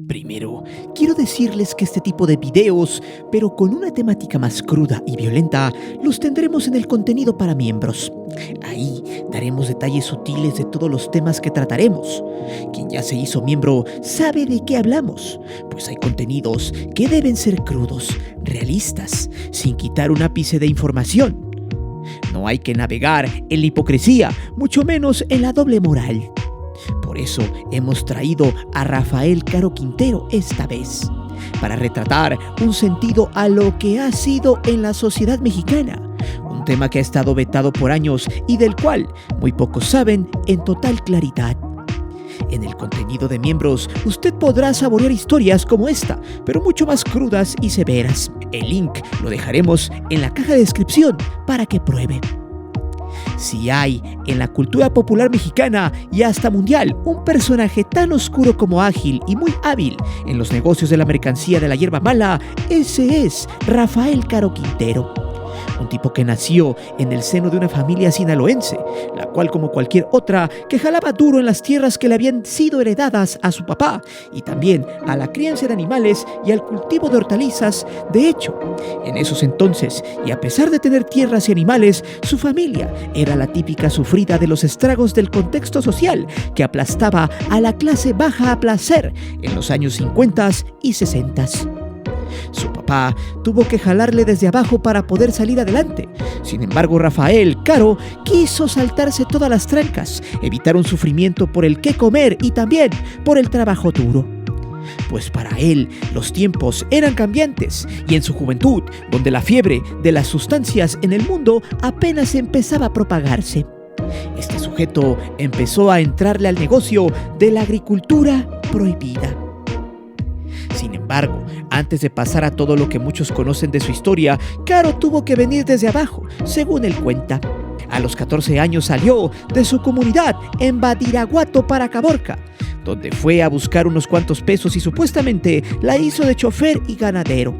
Primero, quiero decirles que este tipo de videos, pero con una temática más cruda y violenta, los tendremos en el contenido para miembros. Ahí daremos detalles sutiles de todos los temas que trataremos. Quien ya se hizo miembro sabe de qué hablamos, pues hay contenidos que deben ser crudos, realistas, sin quitar un ápice de información. No hay que navegar en la hipocresía, mucho menos en la doble moral. Por eso hemos traído a Rafael Caro Quintero esta vez, para retratar un sentido a lo que ha sido en la sociedad mexicana, un tema que ha estado vetado por años y del cual muy pocos saben en total claridad. En el contenido de miembros, usted podrá saborear historias como esta, pero mucho más crudas y severas. El link lo dejaremos en la caja de descripción para que pruebe. Si hay en la cultura popular mexicana y hasta mundial un personaje tan oscuro como ágil y muy hábil en los negocios de la mercancía de la hierba mala, ese es Rafael Caro Quintero. Un tipo que nació en el seno de una familia sinaloense, la cual, como cualquier otra, que jalaba duro en las tierras que le habían sido heredadas a su papá, y también a la crianza de animales y al cultivo de hortalizas. De hecho, en esos entonces, y a pesar de tener tierras y animales, su familia era la típica sufrida de los estragos del contexto social que aplastaba a la clase baja a placer en los años 50 y 60. Su papá tuvo que jalarle desde abajo para poder salir adelante. Sin embargo, Rafael Caro quiso saltarse todas las trancas, evitar un sufrimiento por el qué comer y también por el trabajo duro. Pues para él los tiempos eran cambiantes y en su juventud, donde la fiebre de las sustancias en el mundo apenas empezaba a propagarse, este sujeto empezó a entrarle al negocio de la agricultura prohibida. Sin embargo, antes de pasar a todo lo que muchos conocen de su historia, Caro tuvo que venir desde abajo, según él cuenta. A los 14 años salió de su comunidad en Badiraguato para Caborca, donde fue a buscar unos cuantos pesos y supuestamente la hizo de chofer y ganadero,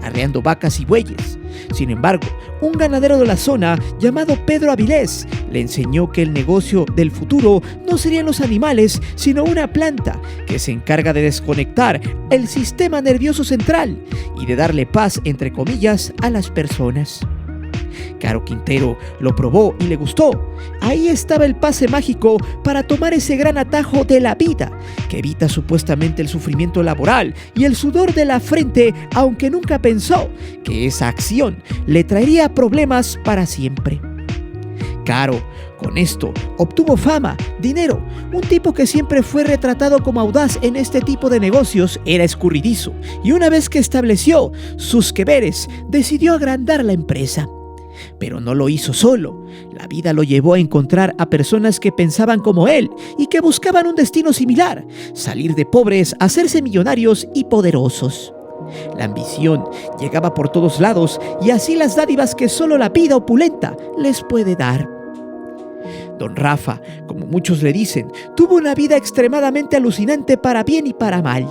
arreando vacas y bueyes. Sin embargo, un ganadero de la zona llamado Pedro Avilés le enseñó que el negocio del futuro no serían los animales, sino una planta que se encarga de desconectar el sistema nervioso central y de darle paz, entre comillas, a las personas. Caro Quintero lo probó y le gustó. Ahí estaba el pase mágico para tomar ese gran atajo de la vida, que evita supuestamente el sufrimiento laboral y el sudor de la frente, aunque nunca pensó que esa acción le traería problemas para siempre. Caro, con esto, obtuvo fama, dinero. Un tipo que siempre fue retratado como audaz en este tipo de negocios era escurridizo, y una vez que estableció sus que veres, decidió agrandar la empresa. Pero no lo hizo solo. La vida lo llevó a encontrar a personas que pensaban como él y que buscaban un destino similar: salir de pobres, hacerse millonarios y poderosos. La ambición llegaba por todos lados y así las dádivas que solo la vida opulenta les puede dar. Don Rafa, como muchos le dicen, tuvo una vida extremadamente alucinante para bien y para mal.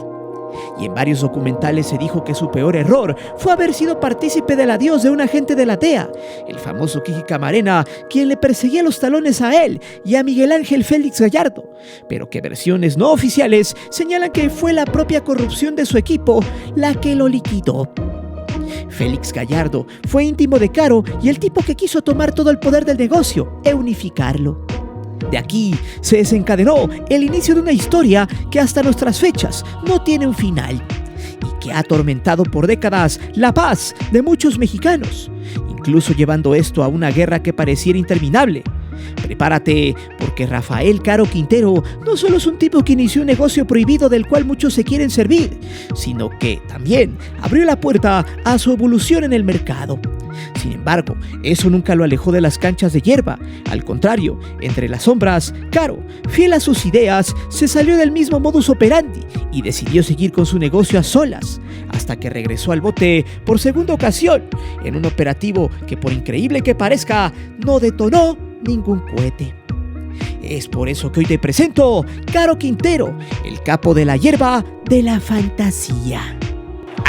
Y en varios documentales se dijo que su peor error fue haber sido partícipe del adiós de un agente de la DEA, el famoso Kiki Camarena, quien le perseguía los talones a él y a Miguel Ángel Félix Gallardo, pero que versiones no oficiales señalan que fue la propia corrupción de su equipo la que lo liquidó. Félix Gallardo fue íntimo de Caro y el tipo que quiso tomar todo el poder del negocio e unificarlo. De aquí se desencadenó el inicio de una historia que hasta nuestras fechas no tiene un final y que ha atormentado por décadas la paz de muchos mexicanos, incluso llevando esto a una guerra que pareciera interminable. Prepárate, porque Rafael Caro Quintero no solo es un tipo que inició un negocio prohibido del cual muchos se quieren servir, sino que también abrió la puerta a su evolución en el mercado. Sin embargo, eso nunca lo alejó de las canchas de hierba. Al contrario, entre las sombras, Caro, fiel a sus ideas, se salió del mismo modus operandi y decidió seguir con su negocio a solas, hasta que regresó al bote por segunda ocasión, en un operativo que, por increíble que parezca, no detonó ningún cohete. Es por eso que hoy te presento Caro Quintero, el capo de la hierba de la fantasía.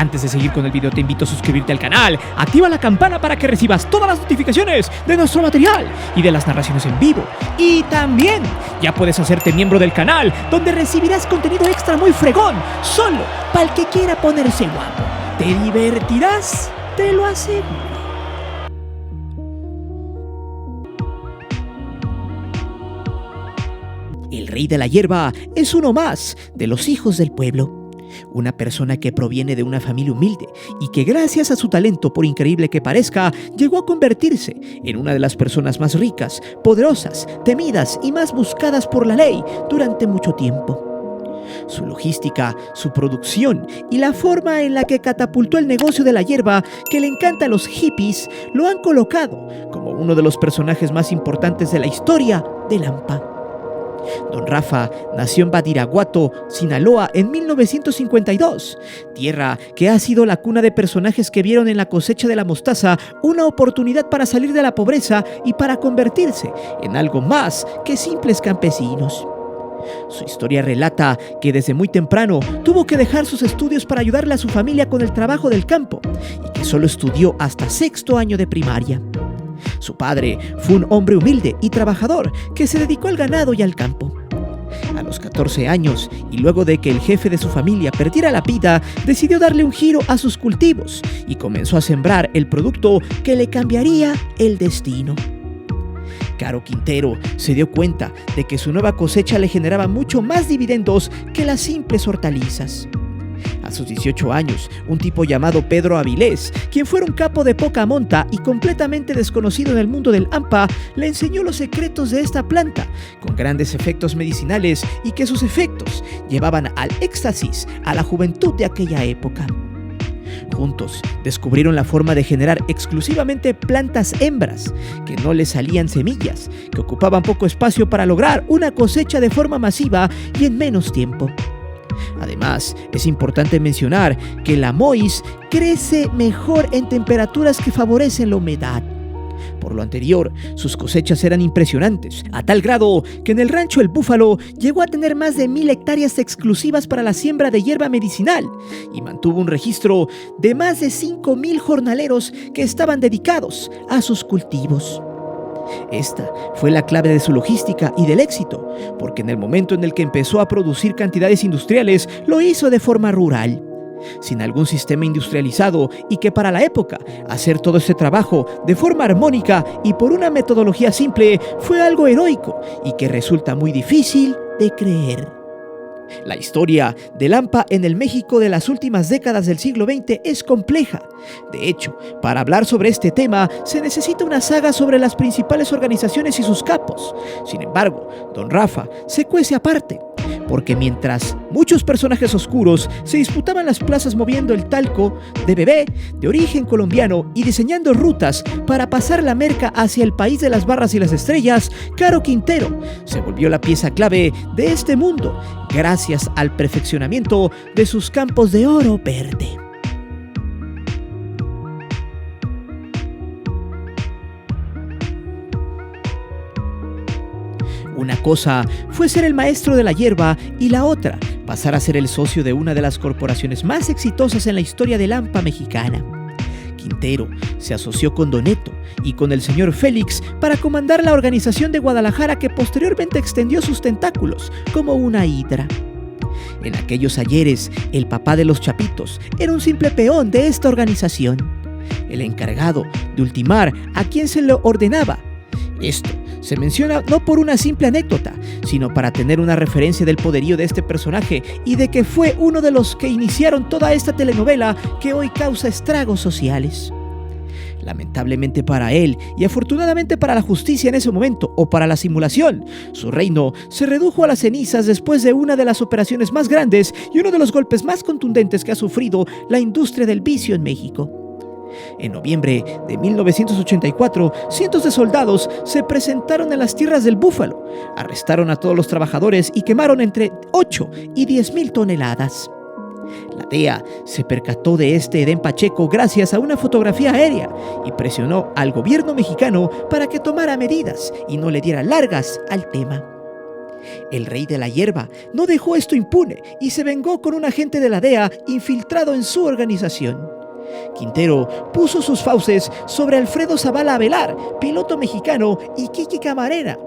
Antes de seguir con el video te invito a suscribirte al canal, activa la campana para que recibas todas las notificaciones de nuestro material y de las narraciones en vivo. Y también ya puedes hacerte miembro del canal, donde recibirás contenido extra muy fregón, solo para el que quiera ponerse guapo. Te divertirás, te lo aseguro. El rey de la hierba es uno más de los hijos del pueblo. Una persona que proviene de una familia humilde y que gracias a su talento, por increíble que parezca, llegó a convertirse en una de las personas más ricas, poderosas, temidas y más buscadas por la ley durante mucho tiempo. Su logística, su producción y la forma en la que catapultó el negocio de la hierba que le encanta a los hippies lo han colocado como uno de los personajes más importantes de la historia de Lampa. Don Rafa nació en Badiraguato, Sinaloa, en 1952, tierra que ha sido la cuna de personajes que vieron en la cosecha de la mostaza una oportunidad para salir de la pobreza y para convertirse en algo más que simples campesinos. Su historia relata que desde muy temprano tuvo que dejar sus estudios para ayudarle a su familia con el trabajo del campo y que solo estudió hasta sexto año de primaria. Su padre fue un hombre humilde y trabajador que se dedicó al ganado y al campo. A los 14 años, y luego de que el jefe de su familia perdiera la vida, decidió darle un giro a sus cultivos y comenzó a sembrar el producto que le cambiaría el destino. Caro Quintero se dio cuenta de que su nueva cosecha le generaba mucho más dividendos que las simples hortalizas. A sus 18 años, un tipo llamado Pedro Avilés, quien fuera un capo de poca monta y completamente desconocido en el mundo del hampa, le enseñó los secretos de esta planta, con grandes efectos medicinales y que sus efectos llevaban al éxtasis a la juventud de aquella época. Juntos descubrieron la forma de generar exclusivamente plantas hembras, que no les salían semillas, que ocupaban poco espacio para lograr una cosecha de forma masiva y en menos tiempo. Además, es importante mencionar que la mois crece mejor en temperaturas que favorecen la humedad. Por lo anterior, sus cosechas eran impresionantes, a tal grado que en el rancho El Búfalo llegó a tener más de 1000 hectáreas exclusivas para la siembra de hierba medicinal y mantuvo un registro de más de 5000 jornaleros que estaban dedicados a sus cultivos. Esta fue la clave de su logística y del éxito, porque en el momento en el que empezó a producir cantidades industriales, lo hizo de forma rural, sin algún sistema industrializado, y que para la época, hacer todo este trabajo de forma armónica y por una metodología simple fue algo heroico y que resulta muy difícil de creer. La historia de Lampa en el México de las últimas décadas del siglo XX es compleja. De hecho, para hablar sobre este tema se necesita una saga sobre las principales organizaciones y sus capos. Sin embargo, Don Rafa se cuece aparte, porque mientras muchos personajes oscuros se disputaban las plazas moviendo el talco de bebé de origen colombiano y diseñando rutas para pasar la merca hacia el país de las barras y las estrellas, Caro Quintero se volvió la pieza clave de este mundo gracias al perfeccionamiento de sus campos de oro verde. Una cosa fue ser el maestro de la hierba y la otra, pasar a ser el socio de una de las corporaciones más exitosas en la historia de Lampa mexicana. Quintero se asoció con Doneto y con el señor Félix para comandar la organización de Guadalajara, que posteriormente extendió sus tentáculos como una hidra. En aquellos ayeres, el papá de los Chapitos era un simple peón de esta organización, el encargado de ultimar a quien se lo ordenaba. Esto se menciona no por una simple anécdota, sino para tener una referencia del poderío de este personaje y de que fue uno de los que iniciaron toda esta telenovela que hoy causa estragos sociales. Lamentablemente para él, y afortunadamente para la justicia en ese momento, o para la simulación, su reino se redujo a las cenizas después de una de las operaciones más grandes y uno de los golpes más contundentes que ha sufrido la industria del vicio en México. En noviembre de 1984, cientos de soldados se presentaron en las tierras del Búfalo, arrestaron a todos los trabajadores y quemaron entre 8 y 10,000 toneladas. La DEA se percató de este Edén Pacheco gracias a una fotografía aérea y presionó al gobierno mexicano para que tomara medidas y no le diera largas al tema. El rey de la hierba no dejó esto impune y se vengó con un agente de la DEA infiltrado en su organización. Quintero puso sus fauces sobre Alfredo Zavala Avelar, piloto mexicano, y Kiki Camarena.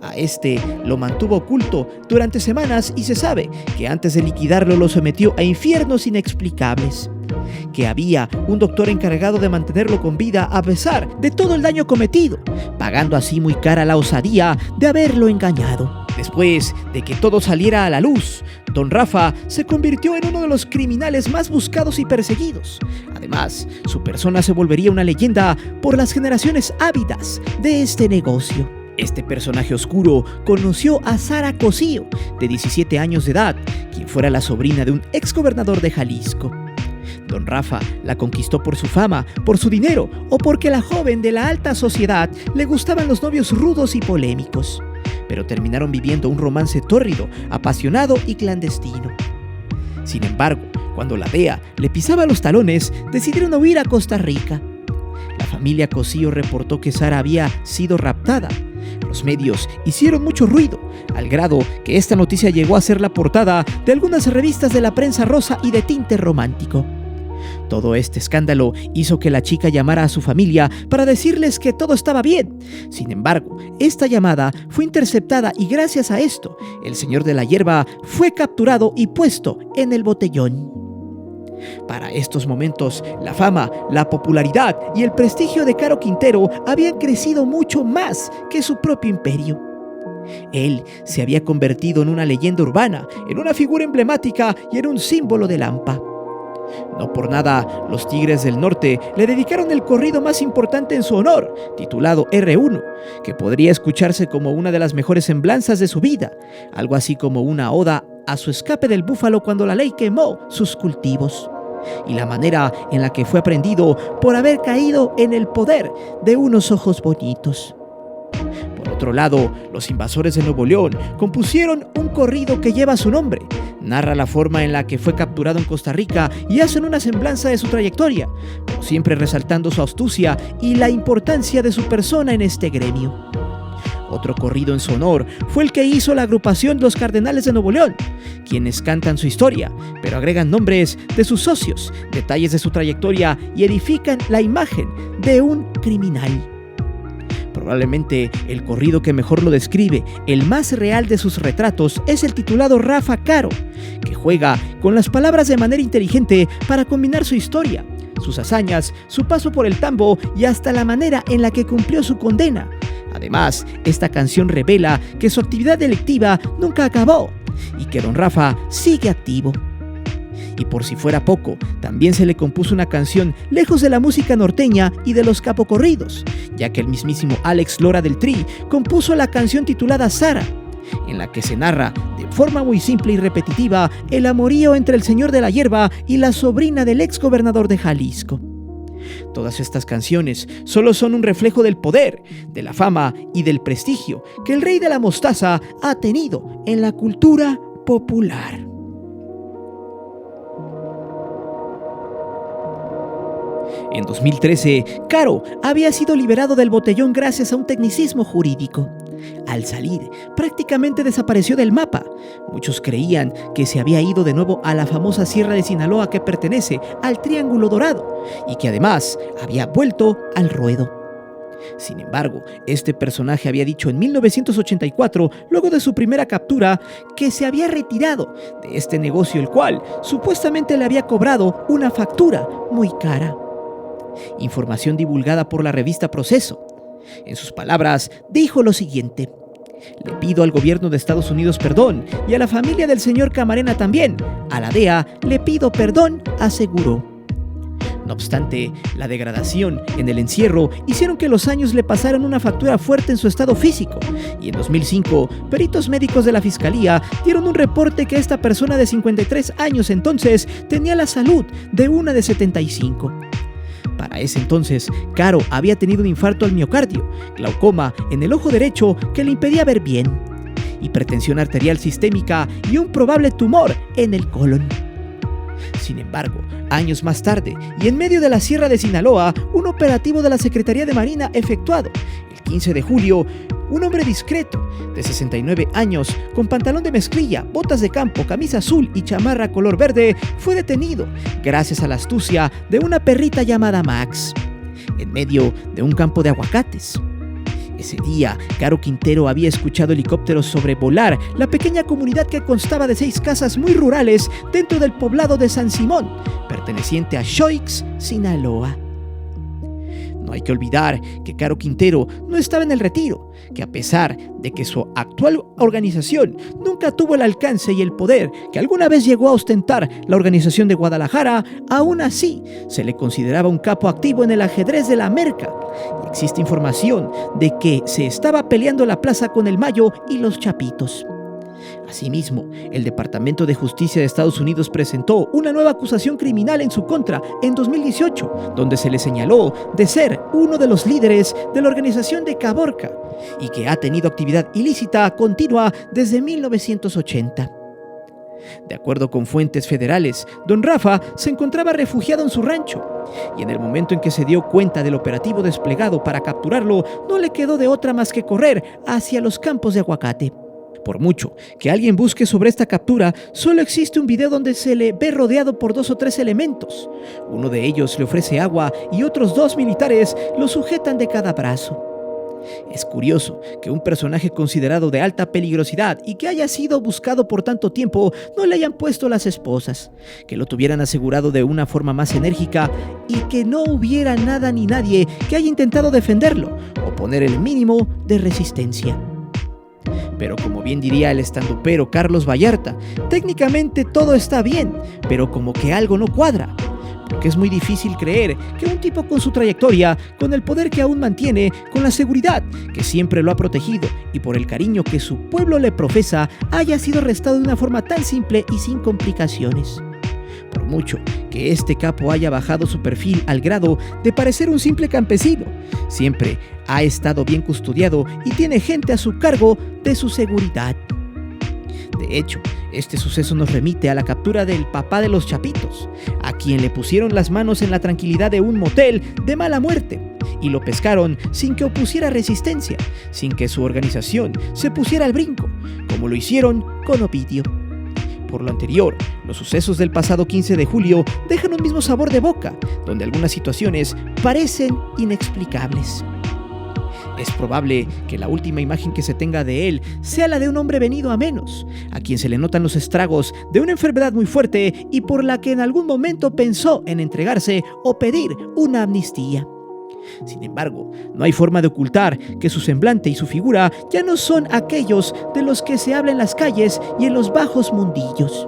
A este lo mantuvo oculto durante semanas y se sabe que antes de liquidarlo lo sometió a infiernos inexplicables. Que había un doctor encargado de mantenerlo con vida a pesar de todo el daño cometido, pagando así muy cara la osadía de haberlo engañado. Después de que todo saliera a la luz, Don Rafa se convirtió en uno de los criminales más buscados y perseguidos. Además, su persona se volvería una leyenda por las generaciones ávidas de este negocio. Este personaje oscuro conoció a Sara Cosío, de 17 años de edad, quien fuera la sobrina de un exgobernador de Jalisco. Don Rafa la conquistó por su fama, por su dinero o porque la joven de la alta sociedad le gustaban los novios rudos y polémicos. Pero terminaron viviendo un romance tórrido, apasionado y clandestino. Sin embargo, cuando la DEA le pisaba los talones, decidieron huir a Costa Rica. La familia Cosío reportó que Sara había sido raptada. Los medios hicieron mucho ruido, al grado que esta noticia llegó a ser la portada de algunas revistas de la prensa rosa y de tinte romántico. Todo este escándalo hizo que la chica llamara a su familia para decirles que todo estaba bien. Sin embargo, esta llamada fue interceptada y gracias a esto, el señor de la hierba fue capturado y puesto en el botellón. Para estos momentos, la fama, la popularidad y el prestigio de Caro Quintero habían crecido mucho más que su propio imperio. Él se había convertido en una leyenda urbana, en una figura emblemática y en un símbolo de Lampa. No por nada, los Tigres del Norte le dedicaron el corrido más importante en su honor, titulado R1, que podría escucharse como una de las mejores semblanzas de su vida, algo así como una oda a su escape del búfalo cuando la ley quemó sus cultivos, y la manera en la que fue aprendido por haber caído en el poder de unos ojos bonitos. Por otro lado, los invasores de Nuevo León compusieron un corrido que lleva su nombre. Narra la forma en la que fue capturado en Costa Rica y hacen una semblanza de su trayectoria, pero siempre resaltando su astucia y la importancia de su persona en este gremio. Otro corrido en su honor fue el que hizo la agrupación Los Cardenales de Nuevo León, quienes cantan su historia, pero agregan nombres de sus socios, detalles de su trayectoria y edifican la imagen de un criminal. Probablemente el corrido que mejor lo describe, el más real de sus retratos, es el titulado Rafa Caro, que juega con las palabras de manera inteligente para combinar su historia, sus hazañas, su paso por el tambo y hasta la manera en la que cumplió su condena. Además, esta canción revela que su actividad delictiva nunca acabó y que Don Rafa sigue activo. Y por si fuera poco, también se le compuso una canción lejos de la música norteña y de los capocorridos, ya que el mismísimo Alex Lora del Tri compuso la canción titulada Sara, en la que se narra, de forma muy simple y repetitiva, el amorío entre el señor de la hierba y la sobrina del exgobernador de Jalisco. Todas estas canciones solo son un reflejo del poder, de la fama y del prestigio que el rey de la mostaza ha tenido en la cultura popular. En 2013, Caro había sido liberado del botellón gracias a un tecnicismo jurídico. Al salir, prácticamente desapareció del mapa. Muchos creían que se había ido de nuevo a la famosa Sierra de Sinaloa que pertenece al Triángulo Dorado y que además había vuelto al ruedo. Sin embargo, este personaje había dicho en 1984, luego de su primera captura, que se había retirado de este negocio, el cual supuestamente le había cobrado una factura muy cara. Información divulgada por la revista Proceso. En sus palabras, dijo lo siguiente: le pido al gobierno de Estados Unidos perdón y a la familia del señor Camarena también. A la DEA le pido perdón, aseguró. No obstante, la degradación en el encierro hicieron que los años le pasaran una factura fuerte en su estado físico, y en 2005, peritos médicos de la Fiscalía dieron un reporte que esta persona de 53 años entonces tenía la salud de una de 75. Para ese entonces, Caro había tenido un infarto al miocardio, glaucoma en el ojo derecho que le impedía ver bien, hipertensión arterial sistémica y un probable tumor en el colon. Sin embargo, años más tarde, y en medio de la Sierra de Sinaloa, un operativo de la Secretaría de Marina efectuado el 15 de julio, un hombre discreto, de 69 años, con pantalón de mezclilla, botas de campo, camisa azul y chamarra color verde, fue detenido gracias a la astucia de una perrita llamada Max, en medio de un campo de aguacates. Ese día, Caro Quintero había escuchado helicópteros sobrevolar la pequeña comunidad que constaba de 6 casas muy rurales dentro del poblado de San Simón, perteneciente a Xoix, Sinaloa. No hay que olvidar que Caro Quintero no estaba en el retiro, que a pesar de que su actual organización nunca tuvo el alcance y el poder que alguna vez llegó a ostentar la Organización de Guadalajara, aún así se le consideraba un capo activo en el ajedrez de la merca. Y existe información de que se estaba peleando la plaza con el Mayo y los Chapitos. Asimismo, el Departamento de Justicia de Estados Unidos presentó una nueva acusación criminal en su contra en 2018, donde se le señaló de ser uno de los líderes de la organización de Caborca y que ha tenido actividad ilícita continua desde 1980. De acuerdo con fuentes federales, don Rafa se encontraba refugiado en su rancho y en el momento en que se dio cuenta del operativo desplegado para capturarlo, no le quedó de otra más que correr hacia los campos de aguacate. Por mucho que alguien busque sobre esta captura, solo existe un video donde se le ve rodeado por 2 o 3 elementos. Uno de ellos le ofrece agua y otros 2 militares lo sujetan de cada brazo. Es curioso que un personaje considerado de alta peligrosidad y que haya sido buscado por tanto tiempo no le hayan puesto las esposas, que lo tuvieran asegurado de una forma más enérgica y que no hubiera nada ni nadie que haya intentado defenderlo o poner el mínimo de resistencia. Pero como bien diría el estandupero Carlos Vallarta, técnicamente todo está bien, pero como que algo no cuadra. Porque es muy difícil creer que un tipo con su trayectoria, con el poder que aún mantiene, con la seguridad que siempre lo ha protegido y por el cariño que su pueblo le profesa, haya sido arrestado de una forma tan simple y sin complicaciones. Por mucho que este capo haya bajado su perfil al grado de parecer un simple campesino, siempre ha estado bien custodiado y tiene gente a su cargo de su seguridad. De hecho, este suceso nos remite a la captura del papá de los Chapitos, a quien le pusieron las manos en la tranquilidad de un motel de mala muerte y lo pescaron sin que opusiera resistencia, sin que su organización se pusiera al brinco, como lo hicieron con Ovidio. Por lo anterior, los sucesos del pasado 15 de julio dejan un mismo sabor de boca, donde algunas situaciones parecen inexplicables. Es probable que la última imagen que se tenga de él sea la de un hombre venido a menos, a quien se le notan los estragos de una enfermedad muy fuerte y por la que en algún momento pensó en entregarse o pedir una amnistía. Sin embargo, no hay forma de ocultar que su semblante y su figura ya no son aquellos de los que se habla en las calles y en los bajos mundillos.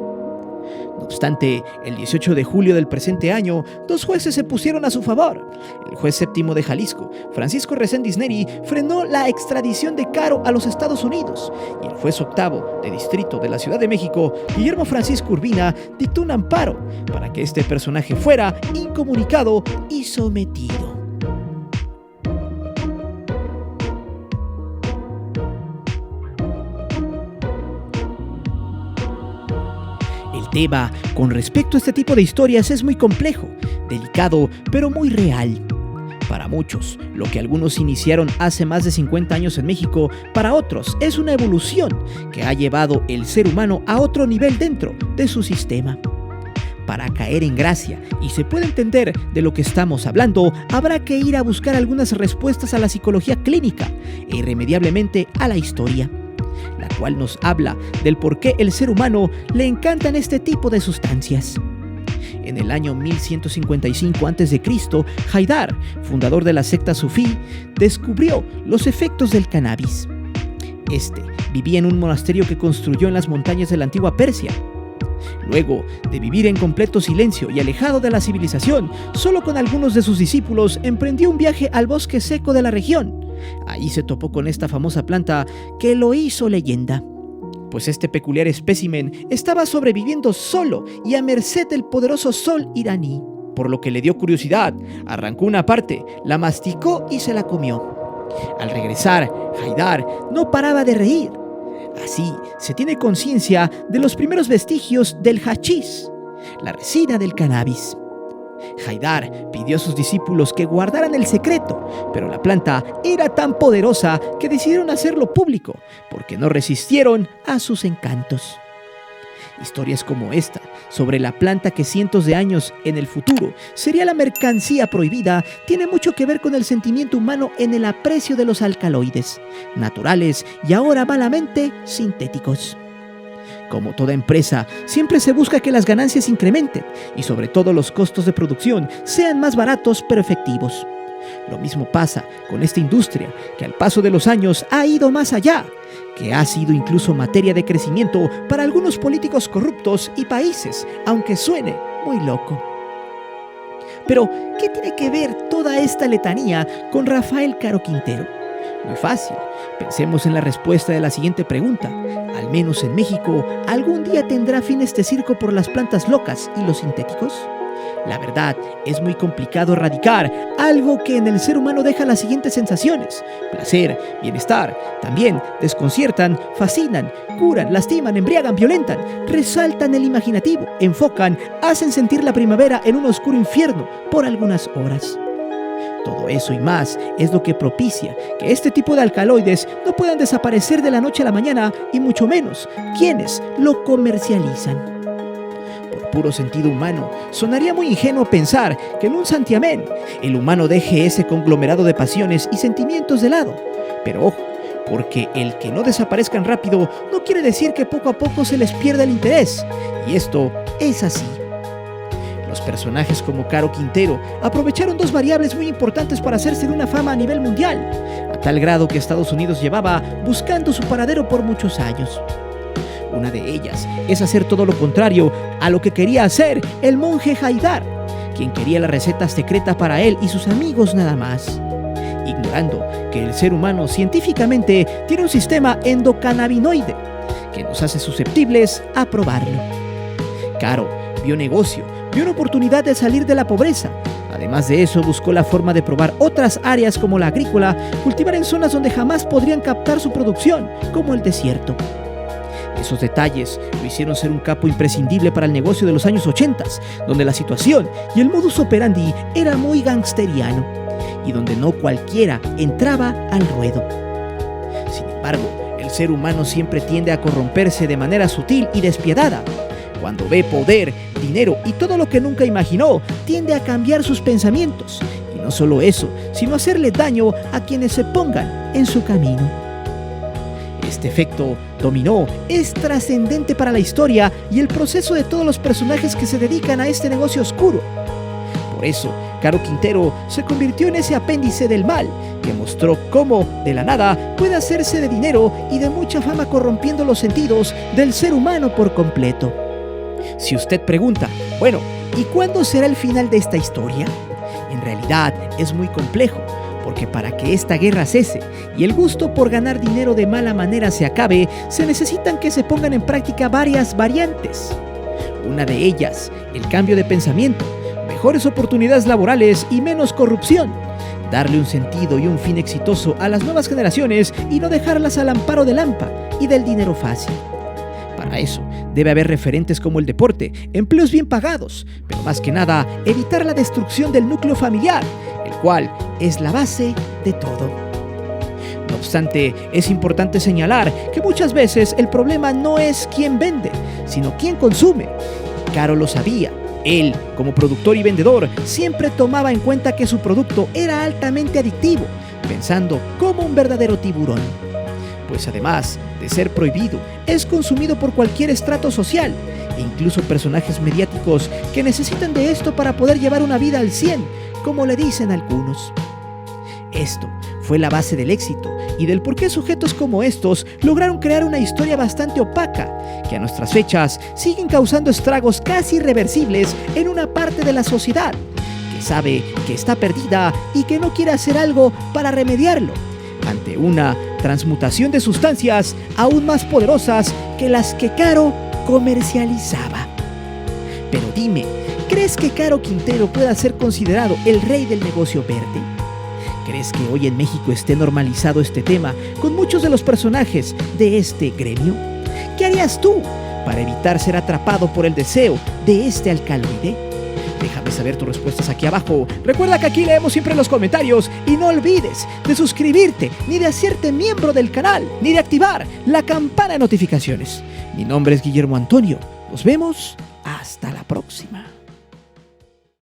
No obstante, el 18 de julio del presente año, 2 jueces se pusieron a su favor. El juez séptimo de Jalisco, Francisco Reséndiz Neri, frenó la extradición de Caro a los Estados Unidos, y el juez octavo de distrito de la Ciudad de México, Guillermo Francisco Urbina, dictó un amparo para que este personaje fuera incomunicado y sometido. El tema con respecto a este tipo de historias es muy complejo, delicado, pero muy real. Para muchos, lo que algunos iniciaron hace más de 50 años en México, para otros es una evolución que ha llevado el ser humano a otro nivel dentro de su sistema. Para caer en gracia y se puede entender de lo que estamos hablando, habrá que ir a buscar algunas respuestas a la psicología clínica e irremediablemente a la historia, la cual nos habla del por qué el ser humano le encantan este tipo de sustancias. En el año 1155 a.C., Haidar, fundador de la secta sufí, descubrió los efectos del cannabis. Este vivía en un monasterio que construyó en las montañas de la antigua Persia. Luego de vivir en completo silencio y alejado de la civilización, solo con algunos de sus discípulos emprendió un viaje al bosque seco de la región. Ahí se topó con esta famosa planta que lo hizo leyenda, pues este peculiar espécimen estaba sobreviviendo solo y a merced del poderoso sol iraní, por lo que le dio curiosidad, arrancó una parte, la masticó y se la comió. Al regresar, Haidar no paraba de reír. Así se tiene conciencia de los primeros vestigios del hachís, la resina del cannabis. Haydar pidió a sus discípulos que guardaran el secreto, pero la planta era tan poderosa que decidieron hacerlo público, porque no resistieron a sus encantos. Historias como esta, sobre la planta que cientos de años en el futuro sería la mercancía prohibida, tiene mucho que ver con el sentimiento humano en el aprecio de los alcaloides, naturales y ahora malamente sintéticos. Como toda empresa, siempre se busca que las ganancias incrementen y sobre todo los costos de producción sean más baratos pero efectivos. Lo mismo pasa con esta industria, que al paso de los años ha ido más allá, que ha sido incluso materia de crecimiento para algunos políticos corruptos y países, aunque suene muy loco. Pero, ¿qué tiene que ver toda esta letanía con Rafael Caro Quintero? Muy fácil. Pensemos en la respuesta de la siguiente pregunta. Al menos en México, ¿algún día tendrá fin este circo por las plantas locas y los sintéticos? La verdad, es muy complicado erradicar algo que en el ser humano deja las siguientes sensaciones: placer, bienestar, también desconciertan, fascinan, curan, lastiman, embriagan, violentan, resaltan el imaginativo, enfocan, hacen sentir la primavera en un oscuro infierno por algunas horas. Todo eso y más es lo que propicia que este tipo de alcaloides no puedan desaparecer de la noche a la mañana, y mucho menos quienes lo comercializan. Por puro sentido humano, sonaría muy ingenuo pensar que en un santiamén el humano deje ese conglomerado de pasiones y sentimientos de lado. Pero ojo, porque el que no desaparezcan rápido no quiere decir que poco a poco se les pierda el interés, y esto es así. Los personajes como Caro Quintero aprovecharon dos variables muy importantes para hacerse de una fama a nivel mundial, a tal grado que Estados Unidos llevaba buscando su paradero por muchos años. Una de ellas es hacer todo lo contrario a lo que quería hacer el monje Haydar, quien quería la receta secreta para él y sus amigos nada más, ignorando que el ser humano científicamente tiene un sistema endocannabinoide que nos hace susceptibles a probarlo. Caro vio negocio, vio una oportunidad de salir de la pobreza. Además de eso, buscó la forma de probar otras áreas como la agrícola, cultivar en zonas donde jamás podrían captar su producción, como el desierto. Esos detalles lo hicieron ser un capo imprescindible para el negocio de los años 80, donde la situación y el modus operandi era muy gangsteriano y donde no cualquiera entraba al ruedo. Sin embargo, el ser humano siempre tiende a corromperse de manera sutil y despiadada. Cuando ve poder, dinero y todo lo que nunca imaginó, tiende a cambiar sus pensamientos. Y no solo eso, sino hacerle daño a quienes se pongan en su camino. Este efecto dominó es trascendente para la historia y el proceso de todos los personajes que se dedican a este negocio oscuro. Por eso, Caro Quintero se convirtió en ese apéndice del mal que mostró cómo, de la nada, puede hacerse de dinero y de mucha fama corrompiendo los sentidos del ser humano por completo. Si usted pregunta, bueno, ¿y cuándo será el final de esta historia? En realidad es muy complejo, porque para que esta guerra cese y el gusto por ganar dinero de mala manera se acabe, se necesitan que se pongan en práctica varias variantes. Una de ellas, el cambio de pensamiento, mejores oportunidades laborales y menos corrupción. Darle un sentido y un fin exitoso a las nuevas generaciones y no dejarlas al amparo del AMPA y del dinero fácil. Para eso, debe haber referentes como el deporte, empleos bien pagados, pero más que nada, evitar la destrucción del núcleo familiar, el cual es la base de todo. No obstante, es importante señalar que muchas veces el problema no es quién vende, sino quién consume. Caro lo sabía. Él, como productor y vendedor, siempre tomaba en cuenta que su producto era altamente adictivo, pensando como un verdadero tiburón. Pues además de ser prohibido, es consumido por cualquier estrato social e incluso personajes mediáticos que necesitan de esto para poder llevar una vida al 100, como le dicen algunos. Esto fue la base del éxito y del por qué sujetos como estos lograron crear una historia bastante opaca, que a nuestras fechas siguen causando estragos casi irreversibles en una parte de la sociedad, que sabe que está perdida y que no quiere hacer algo para remediarlo, ante una transmutación de sustancias aún más poderosas que las que Caro comercializaba. Pero dime, ¿crees que Caro Quintero pueda ser considerado el rey del negocio verde? ¿Crees que hoy en México esté normalizado este tema con muchos de los personajes de este gremio? ¿Qué harías tú para evitar ser atrapado por el deseo de este alcaloide? Déjame saber tus respuestas aquí abajo. Recuerda que aquí leemos siempre los comentarios y no olvides de suscribirte, ni de hacerte miembro del canal, ni de activar la campana de notificaciones. Mi nombre es Guillermo Antonio. Nos vemos hasta la próxima.